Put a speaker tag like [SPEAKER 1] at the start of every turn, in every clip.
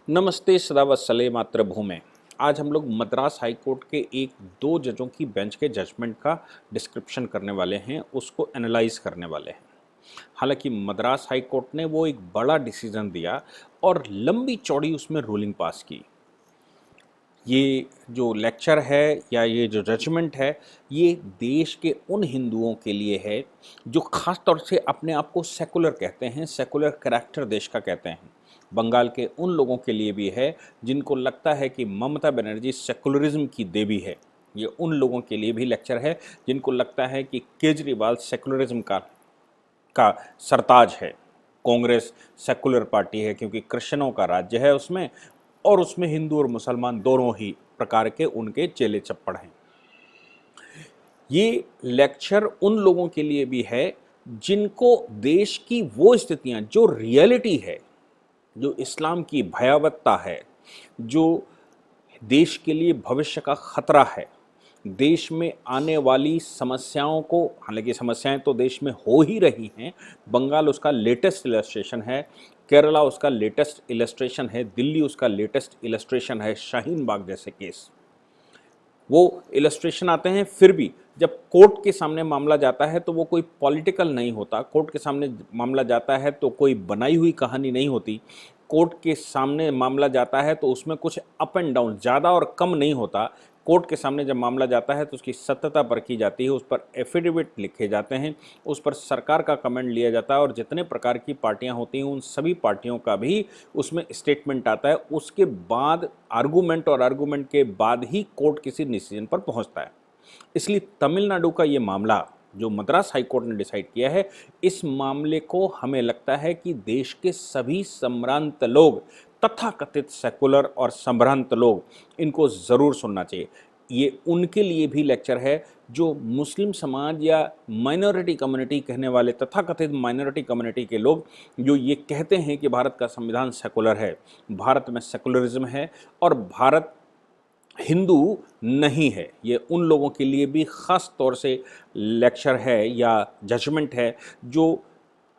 [SPEAKER 1] नमस्ते सदा वत्सले मातृभूमि। आज हम लोग मद्रास हाई कोर्ट के एक दो जजों की बेंच के जजमेंट का डिस्क्रिप्शन करने वाले हैं, उसको एनालाइज करने वाले हैं। हालांकि मद्रास हाई कोर्ट ने वो एक बड़ा डिसीजन दिया और लंबी चौड़ी उसमें रूलिंग पास की। ये जो लेक्चर है या ये जो जजमेंट है, ये देश के उन हिंदुओं के लिए है जो ख़ास तौर से अपने आप को सेकुलर कहते हैं, सेकुलर करैक्टर देश का कहते हैं। बंगाल के उन लोगों के लिए भी है जिनको लगता है कि ममता बनर्जी सेकुलरिज्म की देवी है। ये उन लोगों के लिए भी लेक्चर है जिनको लगता है कि केजरीवाल सेकुलरिज्म का सरताज है। कांग्रेस सेकुलर पार्टी है क्योंकि क्रिश्चियनों का राज्य है उसमें, और उसमें हिंदू और मुसलमान दोनों ही प्रकार के उनके चेले चप्पड़ हैं। ये लेक्चर उन लोगों के लिए भी है जिनको देश की वो स्थितियां, जो रियलिटी है, जो इस्लाम की भयावहता है, जो देश के लिए भविष्य का खतरा है, देश में आने वाली समस्याओं को, हालांकि समस्याएं तो देश में हो ही रही हैं, बंगाल उसका लेटेस्ट इलस्ट्रेशन है, केरला उसका लेटेस्ट इलस्ट्रेशन है, दिल्ली उसका लेटेस्ट इलस्ट्रेशन है, शाहीन बाग जैसे केस वो इलस्ट्रेशन आते हैं। फिर भी जब कोर्ट के सामने मामला जाता है तो वो कोई पॉलिटिकल नहीं होता। कोर्ट के सामने मामला जाता है तो कोई बनाई हुई कहानी नहीं होती। कोर्ट के सामने मामला जाता है तो उसमें कुछ अप एंड डाउन, ज़्यादा और कम नहीं होता। कोर्ट के सामने जब मामला जाता है तो उसकी सत्यता परखी जाती है, उस पर एफिडेविट लिखे जाते हैं, उस पर सरकार का कमेंट लिया जाता है, और जितने प्रकार की पार्टियां होती हैं उन सभी पार्टियों का भी उसमें स्टेटमेंट आता है। उसके बाद आर्गूमेंट, और आर्गूमेंट के बाद ही कोर्ट किसी डिसीजन पर पहुंचता है। इसलिए तमिलनाडु का ये मामला जो मद्रास हाई कोर्ट ने डिसाइड किया है, इस मामले को हमें लगता है कि देश के सभी संभ्रांत लोग, तथाकथित सेकुलर और संभ्रांत लोग, इनको ज़रूर सुनना चाहिए। ये उनके लिए भी लेक्चर है जो मुस्लिम समाज या माइनॉरिटी कम्युनिटी कहने वाले, तथाकथित माइनॉरिटी कम्युनिटी के लोग जो ये कहते हैं कि भारत का संविधान सेकुलर है, भारत में सेकुलरिज्म है और भारत हिंदू नहीं है। ये उन लोगों के लिए भी ख़ास तौर से लेक्चर है या जजमेंट है जो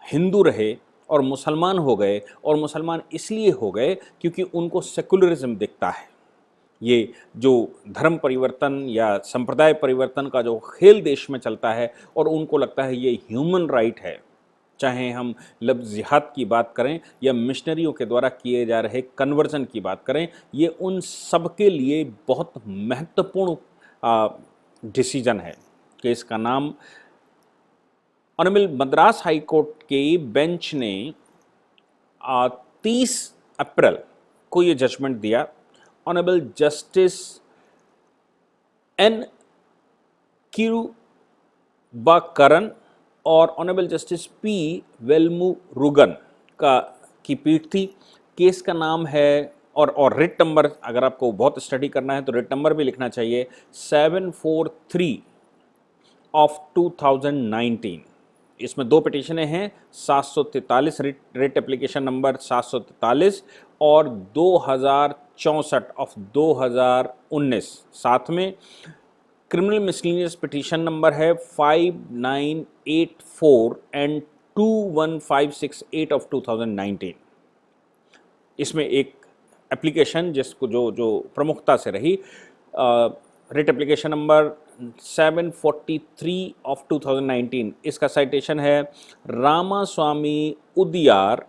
[SPEAKER 1] हिंदू रहे और मुसलमान हो गए, और मुसलमान इसलिए हो गए क्योंकि उनको सेकुलरिज्म दिखता है। ये जो धर्म परिवर्तन या संप्रदाय परिवर्तन का जो खेल देश में चलता है, और उनको लगता है ये ह्यूमन राइट है, चाहे हम लफ्ज़ जिहाद की बात करें या मिशनरियों के द्वारा किए जा रहे कन्वर्जन की बात करें, ये उन सब के लिए बहुत महत्वपूर्ण डिसीजन है। कि इसका नाम ऑनरेबल मद्रास हाई कोर्ट के बेंच ने 30 अप्रैल को ये जजमेंट दिया। ऑनरेबल जस्टिस एन किरुबाकरन और ऑनरेबल जस्टिस पी वेलमुरुगन की पीठ थी। केस का नाम है, और रिट नंबर, अगर आपको बहुत स्टडी करना है तो रिट नंबर भी लिखना चाहिए, 743 ऑफ 2019। इसमें दो पिटिशनें हैं, 743 रिट एप्लीकेशन नंबर 743 और 2064 ऑफ 2019। साथ में क्रिमिनल मिसलिनियस पिटीशन नंबर है 5984 एंड 21568 ऑफ 2019। इसमें एक एप्लीकेशन जिसको जो प्रमुखता से रही, रिट एप्लीकेशन नंबर 743 ऑफ 2019, इसका साइटेशन है Ramaswamy Udaiyar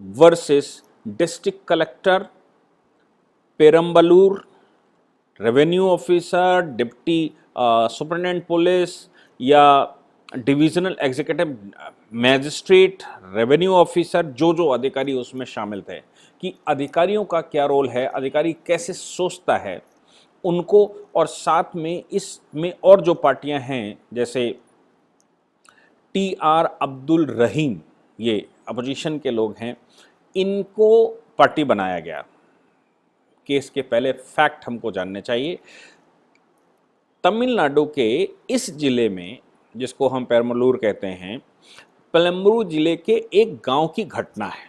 [SPEAKER 1] versus district collector Perambalur, revenue officer, deputy superintendent police या divisional executive magistrate, revenue officer, जो अधिकारी उसमें शामिल थे, कि अधिकारियों का क्या रोल है, अधिकारी कैसे सोचता है उनको, और साथ में इसमें और जो पार्टियां हैं जैसे TR अब्दुल रहीम, ये अपोजिशन के लोग हैं, इनको पार्टी बनाया गया। केस के पहले फैक्ट हमको जानने चाहिए। तमिलनाडु के इस जिले में, जिसको हम पेरम्बलूर कहते हैं, पेरम्बलूर जिले के एक गांव की घटना है।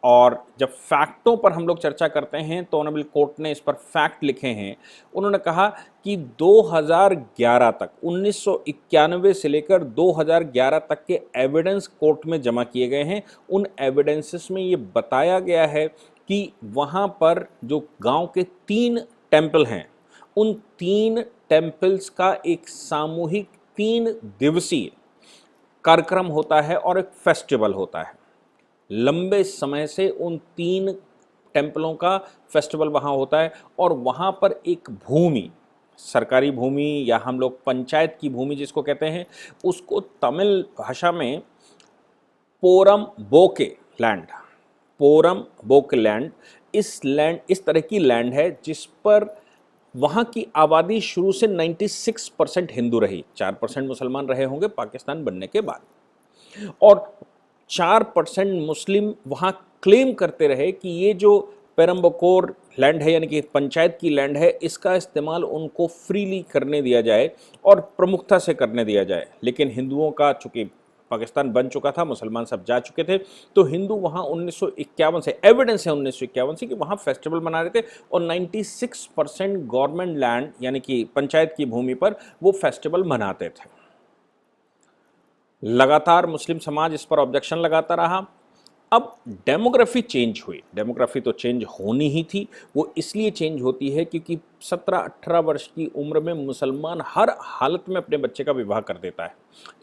[SPEAKER 1] और जब फैक्टों पर हम लोग चर्चा करते हैं तो ऑनरेबल कोर्ट ने इस पर फैक्ट लिखे हैं। उन्होंने कहा कि 2011 तक, 1991 से लेकर 2011 तक के एविडेंस कोर्ट में जमा किए गए हैं। उन एविडेंसेस में ये बताया गया है कि वहाँ पर जो गांव के 3 टेम्पल हैं, उन 3 टेम्पल्स का एक सामूहिक 3 दिवसीय कार्यक्रम होता है और एक फेस्टिवल होता है। लंबे समय से उन 3 टेम्पलों का फेस्टिवल वहाँ होता है और वहाँ पर एक भूमि, सरकारी भूमि या हम लोग पंचायत की भूमि जिसको कहते हैं, उसको तमिल भाषा में पोरम बोके लैंड, पोरम बोके लैंड, इस तरह की लैंड है जिस पर वहाँ की आबादी शुरू से 96% हिंदू रही, 4% मुसलमान रहे होंगे पाकिस्तान बनने के बाद, और 4% मुस्लिम वहाँ क्लेम करते रहे कि ये जो पेरम्बकोर लैंड है यानी कि पंचायत की लैंड है, इसका इस्तेमाल उनको फ्रीली करने दिया जाए और प्रमुखता से करने दिया जाए। लेकिन हिंदुओं का, चूंकि पाकिस्तान बन चुका था, मुसलमान सब जा चुके थे, तो हिंदू वहाँ 1951 से, एविडेंस है 1951 से कि वहाँ फेस्टिवल मना रहे थे और 96% गवर्नमेंट लैंड यानी कि पंचायत की भूमि पर वो फेस्टिवल मनाते थे। लगातार मुस्लिम समाज इस पर ऑब्जेक्शन लगाता रहा। अब डेमोग्राफी चेंज हुई, डेमोग्राफी तो चेंज होनी ही थी। वो इसलिए चेंज होती है क्योंकि 17-18 वर्ष की उम्र में मुसलमान हर हालत में अपने बच्चे का विवाह कर देता है,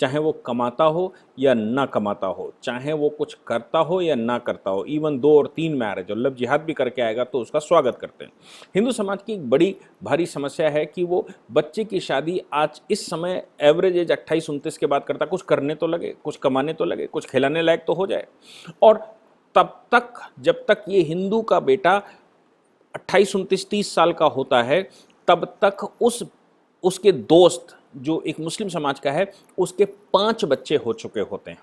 [SPEAKER 1] चाहे वो कमाता हो या ना कमाता हो, चाहे वो कुछ करता हो या ना करता हो। इवन 2 और 3 मैरिज, और लव जिहाद भी करके आएगा तो उसका स्वागत करते हैं। हिंदू समाज की एक बड़ी भारी समस्या है कि वो बच्चे की शादी आज इस समय एवरेज एज 28-29 के बाद करता, कुछ करने तो लगे, कुछ कमाने तो लगे, कुछ खिलाने लायक तो हो जाए। और तब तक, जब तक ये हिंदू का बेटा 28-29-30 साल का होता है, तब तक उसके दोस्त जो एक मुस्लिम समाज का है, उसके 5 बच्चे हो चुके होते हैं।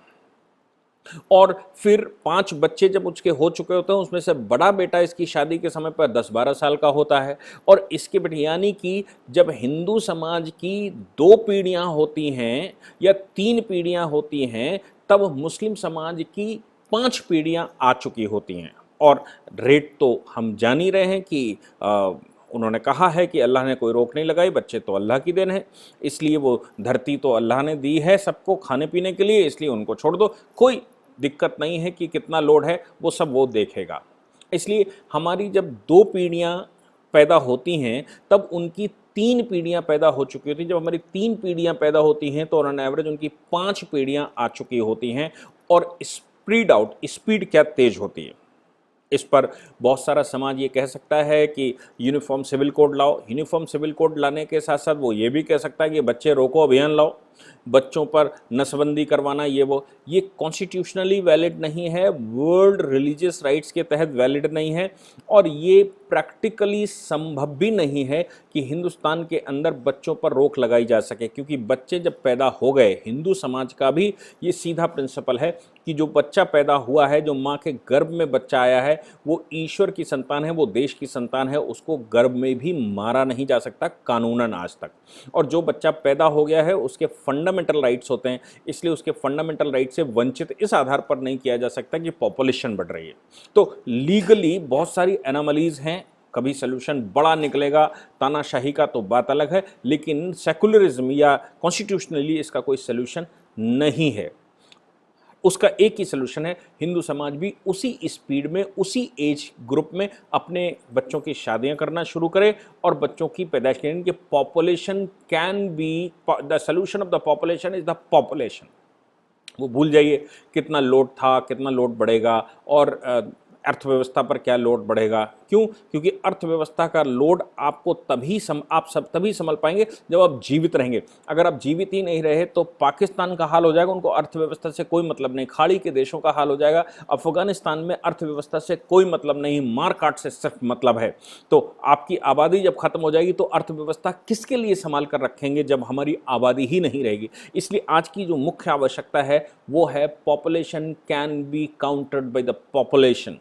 [SPEAKER 1] और फिर 5 बच्चे जब उसके हो चुके होते हैं, उसमें से बड़ा बेटा इसकी शादी के समय पर 10-12 साल का होता है। और इसके बेटे, यानी कि जब हिंदू समाज की 2 पीढ़ियां होती हैं या 3 पीढ़ियां होती हैं, तब मुस्लिम समाज की 5 पीढ़ियां आ चुकी होती हैं। और रेट तो हम जान ही रहे हैं कि उन्होंने कहा है कि अल्लाह ने कोई रोक नहीं लगाई, बच्चे तो अल्लाह की देन है, इसलिए वो धरती तो अल्लाह ने दी है सबको खाने पीने के लिए, इसलिए उनको छोड़ दो, कोई दिक्कत नहीं है कि कितना लोड है, वो सब वो देखेगा। इसलिए हमारी जब 2 पीढ़ियां पैदा होती हैं, तब उनकी 3 पीढ़ियां पैदा हो चुकी होती हैं। जब हमारी 3 पीढ़ियां पैदा होती हैं तो ऑन एवरेज उनकी 5 पीढ़ियां आ चुकी होती हैं। और स्पीड क्या तेज होती है। इस पर बहुत सारा समाज ये कह सकता है कि यूनिफॉर्म सिविल कोड लाओ। यूनिफॉर्म सिविल कोड लाने के साथ साथ वो ये भी कह सकता है कि बच्चे रोको अभियान लाओ, बच्चों पर नसबंदी करवाना, ये कॉन्स्टिट्यूशनली वैलिड नहीं है, वर्ल्ड रिलीजियस राइट्स के तहत वैलिड नहीं है, और ये प्रैक्टिकली संभव भी नहीं है कि हिंदुस्तान के अंदर बच्चों पर रोक लगाई जा सके। क्योंकि बच्चे जब पैदा हो गए, हिंदू समाज का भी ये सीधा प्रिंसिपल है कि जो बच्चा पैदा हुआ है, जो माँ के गर्भ में बच्चा आया है, वो ईश्वर की संतान है, वो देश की संतान है, उसको गर्भ में भी मारा नहीं जा सकता कानूनन आज तक। और जो बच्चा पैदा हो गया है, उसके फंडामेंटल राइट्स होते हैं, इसलिए उसके फंडामेंटल राइट से वंचित इस आधार पर नहीं किया जा सकता कि पॉपुलेशन बढ़ रही है। तो लीगली बहुत सारी एनोमलीज हैं, कभी सोल्यूशन बड़ा निकलेगा, तानाशाही का तो बात अलग है, लेकिन सेकुलरिज्म या कॉन्स्टिट्यूशनली इसका कोई सोल्यूशन नहीं है। उसका एक ही सोल्यूशन है, हिंदू समाज भी उसी स्पीड में, उसी एज ग्रुप में अपने बच्चों की शादियां करना शुरू करे और बच्चों की पैदाइश करें। कि population can be, the solution of the population is the population. वो भूल जाइए कितना लोड था, कितना लोड बढ़ेगा और अर्थव्यवस्था पर क्या लोड बढ़ेगा। क्यों? क्योंकि अर्थव्यवस्था का लोड आपको आप तभी संभल पाएंगे जब आप जीवित रहेंगे। अगर आप जीवित ही नहीं रहे तो पाकिस्तान का हाल हो जाएगा, उनको अर्थव्यवस्था से कोई मतलब नहीं, खाड़ी के देशों का हाल हो जाएगा, अफगानिस्तान में अर्थव्यवस्था से कोई मतलब नहीं, मार काट से सिर्फ मतलब है। तो आपकी आबादी जब खत्म हो जाएगी तो अर्थव्यवस्था किसके लिए संभाल कर रखेंगे जब हमारी आबादी ही नहीं रहेगी। इसलिए आज की जो मुख्य आवश्यकता है वो है population can be countered by the population.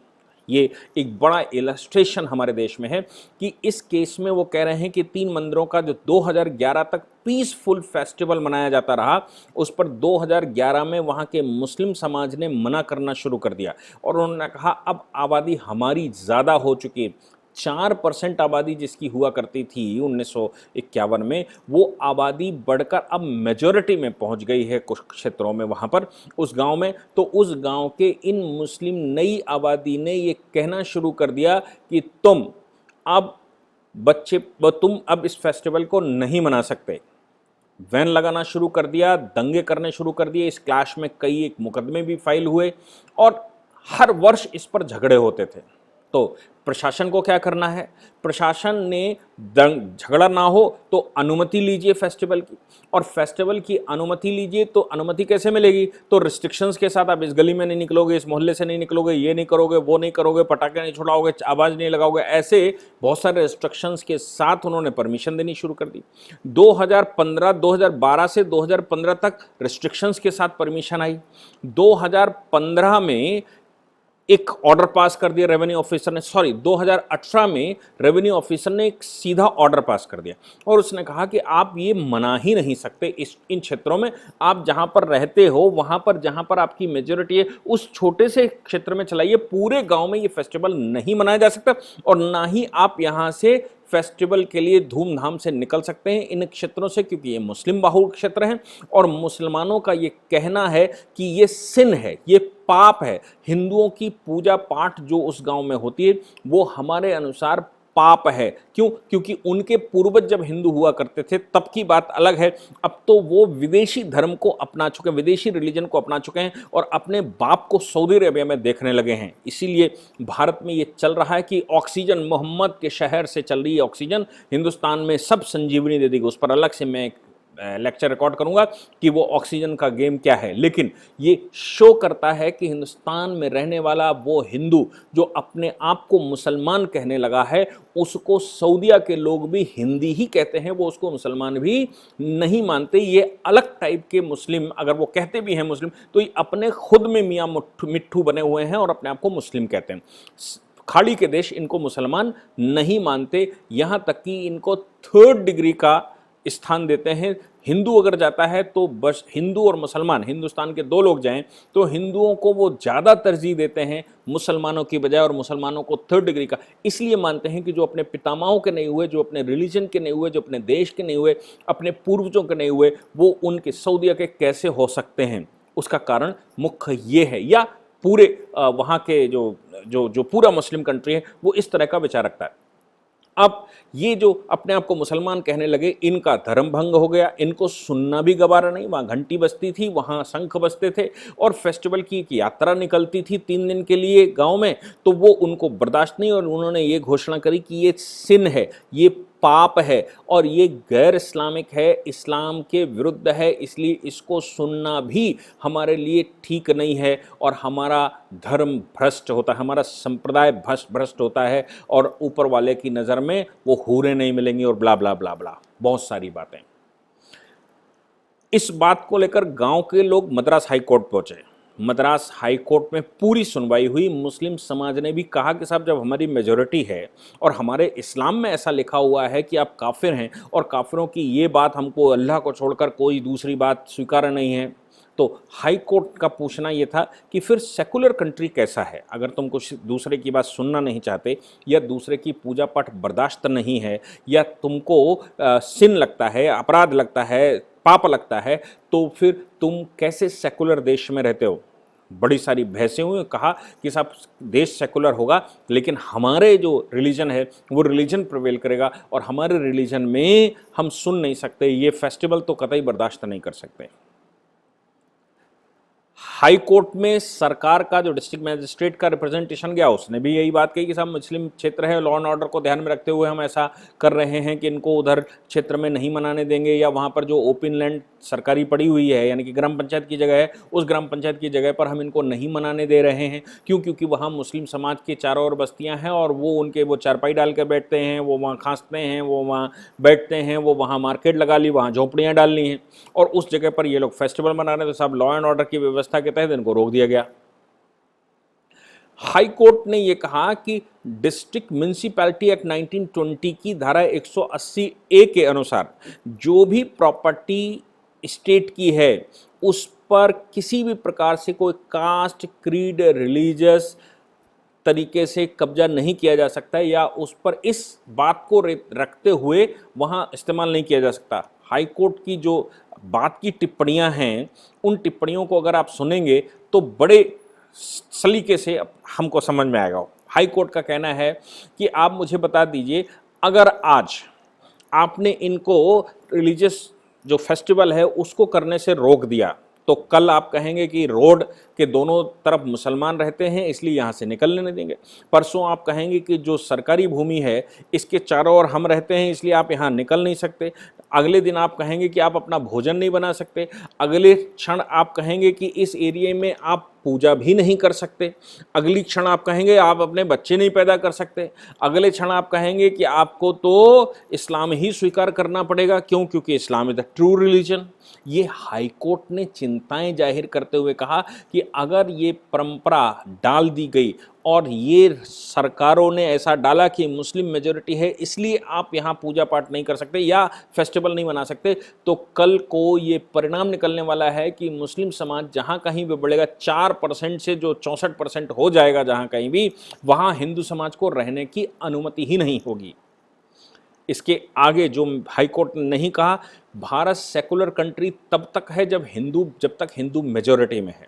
[SPEAKER 1] ये एक बड़ा इलस्ट्रेशन हमारे देश में है कि इस केस में वो कह रहे हैं कि 3 मंदिरों का जो 2011 तक पीसफुल फेस्टिवल मनाया जाता रहा, उस पर 2011 में वहाँ के मुस्लिम समाज ने मना करना शुरू कर दिया और उन्होंने कहा अब आबादी हमारी ज़्यादा हो चुकी है, 4% आबादी जिसकी हुआ करती थी 1951 में, वो आबादी बढ़कर अब मेजॉरिटी में पहुंच गई है कुछ क्षेत्रों में वहाँ पर उस गांव में। तो उस गांव के इन मुस्लिम नई आबादी ने ये कहना शुरू कर दिया कि तुम अब इस फेस्टिवल को नहीं मना सकते। वैन लगाना शुरू कर दिया, दंगे करने शुरू कर दिए। इस क्लैश में कई एक मुकदमे भी फाइल हुए और हर वर्ष इस पर झगड़े होते थे। तो प्रशासन को क्या करना है? प्रशासन ने झगड़ा ना हो तो अनुमति लीजिए फेस्टिवल की, और फेस्टिवल की अनुमति लीजिए तो अनुमति कैसे मिलेगी? तो रिस्ट्रिक्शंस के साथ। आप इस गली में नहीं निकलोगे, इस मोहल्ले से नहीं निकलोगे, ये नहीं करोगे, वो नहीं करोगे, पटाखे नहीं छुड़ाओगे, आवाज़ नहीं लगाओगे, ऐसे बहुत सारे रिस्ट्रिक्शंस के साथ उन्होंने परमिशन देनी शुरू कर दी। 2012 से 2015 तक रिस्ट्रिक्शंस के साथ परमिशन आई। 2015 में एक ऑर्डर पास कर दिया रेवेन्यू ऑफिसर ने, 2018 में रेवेन्यू ऑफिसर ने एक सीधा ऑर्डर पास कर दिया और उसने कहा कि आप ये मना ही नहीं सकते इन क्षेत्रों में। आप जहां पर रहते हो वहां पर, जहां पर आपकी मेजॉरिटी है, उस छोटे से क्षेत्र में चलाइए। पूरे गांव में ये फेस्टिवल नहीं मनाया जा सकता और ना ही आप यहां से फेस्टिवल के लिए धूमधाम से निकल सकते हैं इन क्षेत्रों से, क्योंकि ये मुस्लिम बाहुल क्षेत्र हैं और मुसलमानों का ये कहना है कि ये सिन है, ये पाप है। हिंदुओं की पूजा पाठ जो उस गांव में होती है वो हमारे अनुसार पाप है। क्यों? क्योंकि उनके पूर्वज जब हिंदू हुआ करते थे तब की बात अलग है। अब तो वो विदेशी धर्म को अपना चुके हैं, विदेशी रिलीजन को अपना चुके हैं और अपने बाप को सऊदी अरेबिया में देखने लगे हैं। इसीलिए भारत में ये चल रहा है कि ऑक्सीजन, मोहम्मद के शहर से चल रही है ऑक्सीजन, हिंदुस्तान में सब संजीवनी दे देगी। उस पर अलग से मैं लेक्चर रिकॉर्ड करूंगा कि वो ऑक्सीजन का गेम क्या है। लेकिन ये शो करता है कि हिंदुस्तान में रहने वाला वो हिंदू जो अपने आप को मुसलमान कहने लगा है, उसको सऊदीया के लोग भी हिंदी ही कहते हैं, वो उसको मुसलमान भी नहीं मानते। ये अलग टाइप के मुस्लिम, अगर वो कहते भी हैं मुस्लिम, तो ये अपने खुद में मियाँ मिट्ठू बने हुए हैं और अपने आप को मुस्लिम कहते हैं। खाड़ी के देश इनको मुसलमान नहीं मानते, यहाँ तक कि इनको 3rd डिग्री का स्थान देते हैं। हिंदू अगर जाता है तो बस हिंदू और मुसलमान, हिंदुस्तान के 2 लोग जाएं तो हिंदुओं को वो ज़्यादा तरजीह देते हैं मुसलमानों की बजाय, और मुसलमानों को 3rd डिग्री का इसलिए मानते हैं कि जो अपने पितामहों के नहीं हुए, जो अपने रिलीजन के नहीं हुए, जो अपने देश के नहीं हुए, अपने पूर्वजों के नहीं हुए, वो उनके सऊदीया के कैसे हो सकते हैं। उसका कारण मुख्य ये है, या पूरे वहाँ के जो पूरा मुस्लिम कंट्री है वो इस तरह का विचार रखता है। अब ये जो अपने आप को मुसलमान कहने लगे, इनका धर्म भंग हो गया, इनको सुनना भी गवारा नहीं। वहाँ घंटी बजती थी, वहाँ शंख बजते थे और फेस्टिवल की एक यात्रा निकलती थी 3 दिन के लिए गांव में, तो वो उनको बर्दाश्त नहीं और उन्होंने ये घोषणा करी कि ये सिन है, ये पाप है और ये गैर इस्लामिक है, इस्लाम के विरुद्ध है, इसलिए इसको सुनना भी हमारे लिए ठीक नहीं है और हमारा धर्म भ्रष्ट होता है, हमारा संप्रदाय भ्रष्ट होता है और ऊपर वाले की नज़र में वो हूरें नहीं मिलेंगी और ब्ला ब्ला ब्ला ब्ला, बहुत सारी बातें। इस बात को लेकर गांव के लोग मद्रास हाई कोर्ट पहुंचे। मद्रास हाई कोर्ट में पूरी सुनवाई हुई। मुस्लिम समाज ने भी कहा कि साहब, जब हमारी मेजॉरिटी है और हमारे इस्लाम में ऐसा लिखा हुआ है कि आप काफिर हैं और काफिरों की ये बात, हमको अल्लाह को छोड़कर कोई दूसरी बात स्वीकार नहीं है, तो हाई कोर्ट का पूछना ये था कि फिर सेकुलर कंट्री कैसा है? अगर तुम कुछ दूसरे की बात सुनना नहीं चाहते या दूसरे की पूजा पाठ बर्दाश्त नहीं है या तुमको सिन लगता है, अपराध लगता है, पाप लगता है, तो फिर तुम कैसे सेकुलर देश में रहते हो? बड़ी सारी बहसें हुई। कहा कि साहब, देश सेकुलर होगा लेकिन हमारे जो रिलीजन है वो रिलीजन प्रिवेल करेगा और हमारे रिलीजन में हम सुन नहीं सकते, ये फेस्टिवल तो कतई बर्दाश्त नहीं कर सकते। हाई कोर्ट में सरकार का जो डिस्ट्रिक्ट मैजिस्ट्रेट का रिप्रेजेंटेशन गया, उसने भी यही बात कही कि साहब, मुस्लिम क्षेत्र है, लॉ एंड ऑर्डर को ध्यान में रखते हुए हम ऐसा कर रहे हैं कि इनको उधर क्षेत्र में नहीं मनाने देंगे, या वहाँ पर जो ओपन लैंड सरकारी पड़ी हुई है, यानी कि ग्राम पंचायत की जगह है, उस ग्राम पंचायत की जगह पर हम इनको नहीं मनाने दे रहे हैं। क्यों? क्योंकि वहाँ मुस्लिम समाज के चारों ओर बस्तियाँ हैं और वो उनके वो चारपाई डाल कर बैठते हैं, वो वहाँ खांसते हैं, वो वहाँ बैठते हैं, वो वहाँ मार्केट लगा ली, वहाँ झोपड़ियाँ डालनी हैं और उस जगह पर ये लोग फेस्टिवल मना रहे हैं, तो साहब लॉ एंड ऑर्डर की व्यवस्था के तहत इनको रोक दिया गया। हाई कोर्ट ने यह कहा कि डिस्ट्रिक्ट म्युनिसिपैलिटी एक्ट 1920 की धारा 180 ए के अनुसार जो भी प्रॉपर्टी स्टेट की है उस पर किसी भी प्रकार से कोई कास्ट, क्रीड, रिलीजियस तरीके से कब्जा नहीं किया जा सकता है या उस पर इस बात को रखते हुए वहाँ इस्तेमाल नहीं किया जा सकता। हाई कोर्ट की जो बात की टिप्पणियां हैं, उन टिप्पणियों को अगर आप सुनेंगे तो बड़े सलीके से हमको समझ में आएगा। हाई कोर्ट का कहना है कि आप मुझे बता दीजिए, अगर आज आपने इनको रिलीजियस जो फेस्टिवल है उसको करने से रोक दिया तो कल आप कहेंगे कि रोड के दोनों तरफ मुसलमान रहते हैं इसलिए यहाँ से निकलने नहीं देंगे। परसों आप कहेंगे कि जो सरकारी भूमि है इसके चारों ओर हम रहते हैं इसलिए आप यहाँ निकल नहीं सकते। अगले दिन आप कहेंगे कि आप अपना भोजन नहीं बना सकते। अगले क्षण आप कहेंगे कि इस एरिया में आप पूजा भी नहीं कर सकते। अगली क्षण आप कहेंगे आप अपने बच्चे नहीं पैदा कर सकते। अगले क्षण आप कहेंगे कि आपको तो इस्लाम ही स्वीकार करना पड़ेगा। क्यों? क्योंकि Islam is the true religion. ये हाई कोर्ट ने चिंताएं जाहिर करते हुए कहा कि अगर ये परंपरा डाल दी गई और ये सरकारों ने ऐसा डाला कि मुस्लिम मेजॉरिटी है इसलिए आप यहाँ पूजा पाठ नहीं कर सकते या फेस्टिवल नहीं मना सकते, तो कल को ये परिणाम निकलने वाला है कि मुस्लिम समाज जहाँ कहीं भी बढ़ेगा 4% से जो 64% हो जाएगा जहाँ कहीं भी, वहाँ हिंदू समाज को रहने की अनुमति ही नहीं होगी। इसके आगे जो हाई कोर्ट ने नहीं कहा, भारत सेकुलर कंट्री तब तक है जब तक हिंदू मेजॉरिटी में है,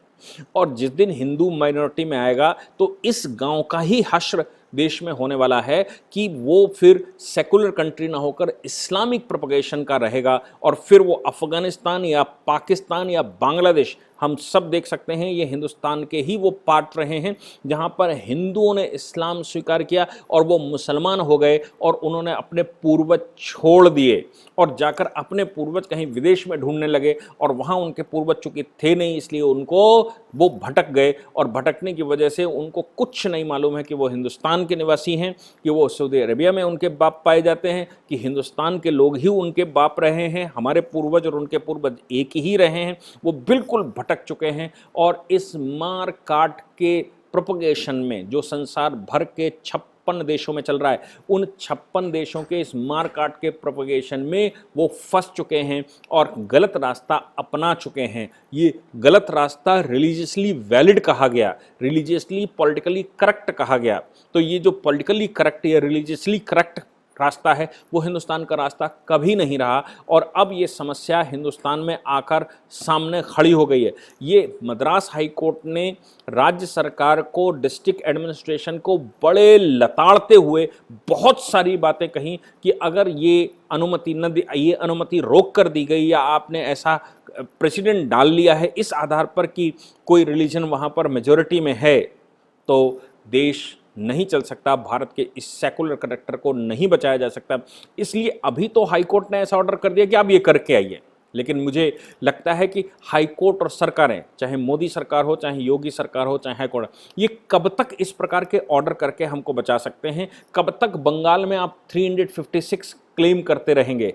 [SPEAKER 1] और जिस दिन हिंदू माइनॉरिटी में आएगा तो इस गांव का ही हश्र देश में होने वाला है कि वो फिर सेकुलर कंट्री ना होकर इस्लामिक प्रोपगेशन का रहेगा, और फिर वो अफगानिस्तान या पाकिस्तान या बांग्लादेश, हम सब देख सकते हैं ये हिंदुस्तान के ही वो पार्ट रहे हैं जहाँ पर हिंदुओं ने इस्लाम स्वीकार किया और वो मुसलमान हो गए और उन्होंने अपने पूर्वज छोड़ दिए और जाकर अपने पूर्वज कहीं विदेश में ढूंढने लगे, और वहाँ उनके पूर्वज चूंकि थे नहीं इसलिए उनको वो भटक गए, और भटकने की वजह से उनको कुछ नहीं मालूम है कि वो हिंदुस्तान के निवासी हैं, कि वो सऊदी अरेबिया में उनके बाप पाए जाते हैं, कि हिंदुस्तान के लोग ही उनके बाप रहे हैं, हमारे पूर्वज और उनके पूर्वज एक ही रहे हैं। वो बिल्कुल भटक चुके हैं, और इस मार काट के प्रोपगेशन में जो संसार भर के 56 देशों में चल रहा है, उन 56 देशों के इस मार काट के प्रोपगेशन में वो फंस चुके हैं और गलत रास्ता अपना चुके हैं। ये गलत रास्ता रिलीजियसली वैलिड कहा गया, रिलीजियसली पॉलिटिकली करेक्ट कहा गया। तो ये जो पॉलिटिकली करेक्ट या रिलीजियसली करेक्ट रास्ता है वो हिंदुस्तान का रास्ता कभी नहीं रहा, और अब ये समस्या हिंदुस्तान में आकर सामने खड़ी हो गई है। ये मद्रास हाई कोर्ट ने राज्य सरकार को, डिस्ट्रिक्ट एडमिनिस्ट्रेशन को बड़े लताड़ते हुए बहुत सारी बातें कहीं कि अगर ये अनुमति रोक कर दी गई या आपने ऐसा प्रेसिडेंट डाल लिया है इस आधार पर कि कोई रिलीजन वहाँ पर मेजॉरिटी में है, तो देश नहीं चल सकता, भारत के इस सेकुलर करैक्टर को नहीं बचाया जा सकता। इसलिए अभी तो हाई कोर्ट ने ऐसा ऑर्डर कर दिया कि आप ये करके आइए, लेकिन मुझे लगता है कि हाई कोर्ट और सरकारें, चाहे मोदी सरकार हो, चाहे योगी सरकार हो, चाहे हाई कोर्ट, ये कब तक इस प्रकार के ऑर्डर करके हमको बचा सकते हैं? कब तक बंगाल में आप 356 क्लेम करते रहेंगे?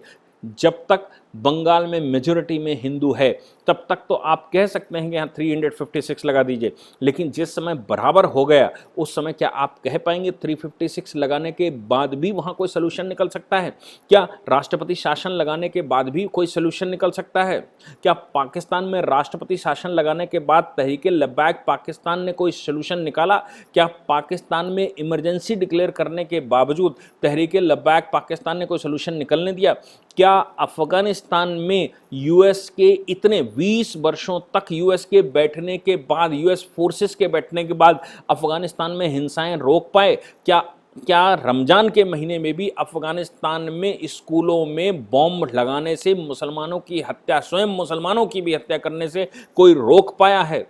[SPEAKER 1] जब तक बंगाल में मेजॉरिटी में हिंदू है तब तक तो आप कह सकते हैं कि यहाँ 356 लगा दीजिए, लेकिन जिस समय बराबर हो गया उस समय क्या आप कह पाएंगे 356 लगाने के बाद भी वहाँ कोई सोल्यूशन निकल सकता है? क्या राष्ट्रपति शासन लगाने के बाद भी कोई सोल्यूशन निकल सकता है? क्या पाकिस्तान में राष्ट्रपति शासन लगाने के बाद तहरीके लब्बैक पाकिस्तान ने कोई सोल्यूशन निकाला? क्या पाकिस्तान में इमरजेंसी डिक्लेयर करने के बावजूद तहरीके लब्बैक पाकिस्तान ने कोई सोल्यूशन निकलने दिया? क्या अफगानिस्तान में यूएस के इतने 20 वर्षों तक यूएस के बैठने के बाद, यूएस फोर्सेस के बैठने के बाद अफगानिस्तान में हिंसाएं रोक पाए? क्या रमजान के महीने में भी अफगानिस्तान में स्कूलों में बॉम्ब लगाने से, मुसलमानों की हत्या, स्वयं मुसलमानों की भी हत्या करने से कोई रोक पाया है?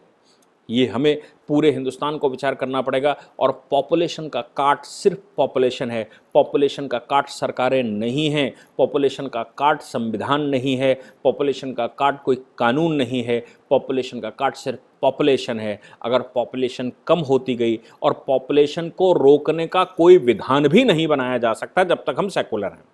[SPEAKER 1] ये हमें पूरे हिंदुस्तान को विचार करना पड़ेगा। और पॉपुलेशन का काट सिर्फ पॉपुलेशन है, पॉपुलेशन का काट सरकारें नहीं हैं, पॉपुलेशन का काट संविधान नहीं है, पॉपुलेशन का काट कोई कानून नहीं है, पॉपुलेशन का काट सिर्फ पॉपुलेशन है। अगर पॉपुलेशन कम होती गई, और पॉपुलेशन को रोकने का कोई विधान भी नहीं बनाया जा सकता जब तक हम सेकुलर हैं,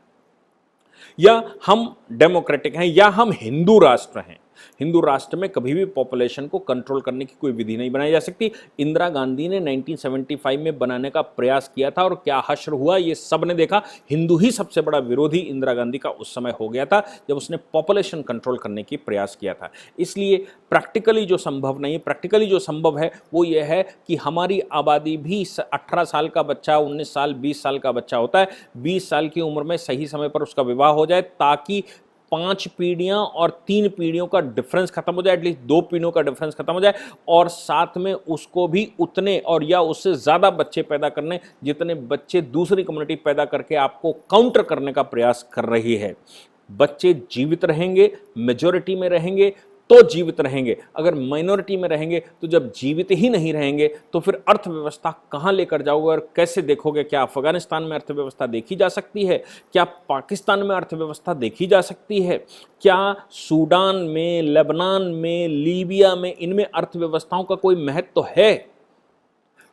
[SPEAKER 1] या हम डेमोक्रेटिक हैं, या हम हिंदू राष्ट्र हैं, हिंदू राष्ट्र में कभी भी पॉपुलेशन को कंट्रोल करने की कोई विधि नहीं बनाई जा सकती। इंदिरा गांधी ने 1975 में बनाने का प्रयास किया था और क्या हश्र हुआ ये सब ने देखा। हिंदू ही सबसे बड़ा विरोधी इंदिरा गांधी का उस समय हो गया था जब उसने पॉपुलेशन कंट्रोल करने की प्रयास किया था। इसलिए प्रैक्टिकली जो संभव नहीं, प्रैक्टिकली जो संभव है वो ये है कि हमारी आबादी भी 18 साल का बच्चा, 19 साल, 20 साल का बच्चा होता है, 20 साल की उम्र में सही समय पर उसका विवाह हो जाए, ताकि 5 पीढ़ियां और 3 पीढ़ियों का डिफरेंस खत्म हो जाए, एटलीस्ट 2 पीढ़ियों का डिफरेंस खत्म हो जाए, और साथ में उसको भी उतने और या उससे ज्यादा बच्चे पैदा करने जितने बच्चे दूसरी कम्युनिटी पैदा करके आपको काउंटर करने का प्रयास कर रही है। बच्चे जीवित रहेंगे, मेजॉरिटी में रहेंगे तो जीवित रहेंगे, अगर माइनॉरिटी में रहेंगे तो जब जीवित ही नहीं रहेंगे तो फिर अर्थव्यवस्था कहां लेकर जाओगे और कैसे देखोगे? क्या अफगानिस्तान में अर्थव्यवस्था देखी जा सकती है? क्या पाकिस्तान में अर्थव्यवस्था देखी जा सकती है? क्या सूडान में, लेबनान में, लीबिया में, इनमें अर्थव्यवस्थाओं का कोई महत्व है?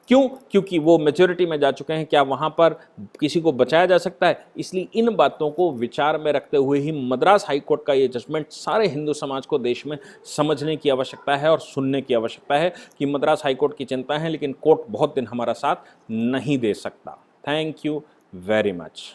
[SPEAKER 1] क्यों? क्योंकि वो मेजॉरिटी में जा चुके हैं। क्या वहां पर किसी को बचाया जा सकता है? इसलिए इन बातों को विचार में रखते हुए ही मद्रास हाईकोर्ट का ये जजमेंट सारे हिंदू समाज को देश में समझने की आवश्यकता है और सुनने की आवश्यकता है कि मद्रास हाईकोर्ट की चिंता है, लेकिन कोर्ट बहुत दिन हमारा साथ नहीं दे सकता। Thank you very much.